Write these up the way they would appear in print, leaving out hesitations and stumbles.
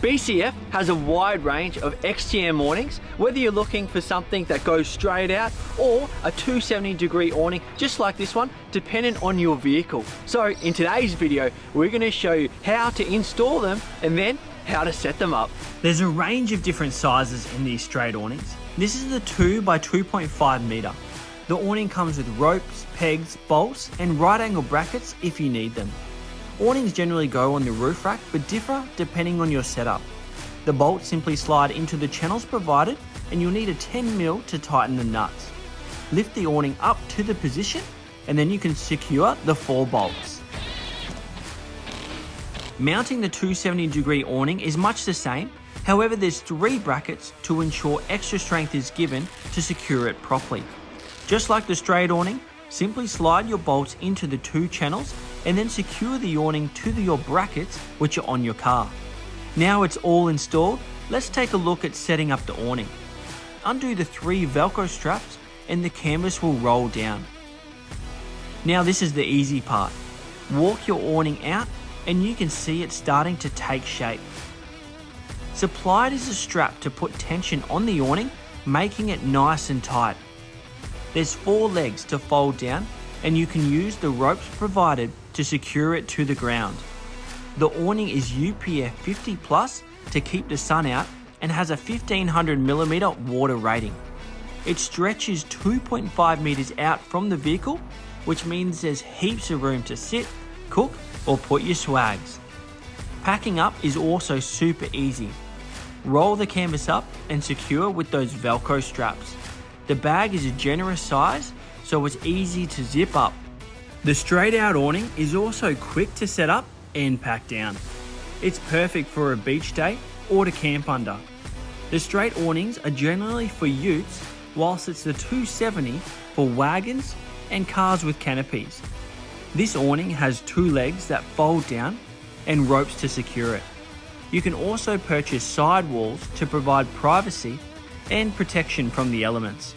BCF has a wide range of XTM awnings, whether you're looking for something that goes straight out or a 270-degree awning just like this one, dependent on your vehicle. So in today's video, we're going to show you how to install them and then how to set them up. There's a range of different sizes in these straight awnings. This is the 2 by 2.5 meter. The awning comes with ropes, pegs, bolts and right angle brackets if you need them. Awnings generally go on the roof rack but differ depending on your setup. The bolts simply slide into the channels provided and you'll need a 10mm to tighten the nuts. Lift the awning up to the position and then you can secure the 4 bolts. Mounting the 270-degree awning is much the same, however there's 3 brackets to ensure extra strength is given to secure it properly. Just like the straight awning, simply slide your bolts into the 2 channels and then secure the awning to your brackets which are on your car. Now it's all installed, let's take a look at setting up the awning. Undo the 3 Velcro straps and the canvas will roll down. Now this is the easy part. Walk your awning out and you can see it starting to take shape. Supply it as a strap to put tension on the awning, making it nice and tight. There's 4 legs to fold down and you can use the ropes provided to secure it to the ground. The awning is UPF 50 plus to keep the sun out and has a 1500mm water rating. It stretches 2.5 meters out from the vehicle, which means there's heaps of room to sit, cook or put your swags. Packing up is also super easy. Roll the canvas up and secure with those Velcro straps. The bag is a generous size, so it's easy to zip up. The straight out awning is also quick to set up and pack down. It's perfect for a beach day or to camp under. The straight awnings are generally for utes, whilst it's the 270 for wagons and cars with canopies. This awning has 2 legs that fold down and ropes to secure it. You can also purchase side walls to provide privacy and protection from the elements.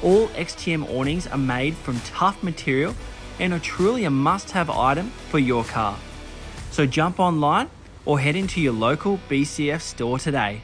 All XTM awnings are made from tough material and are truly a must-have item for your car. So jump online or head into your local BCF store today.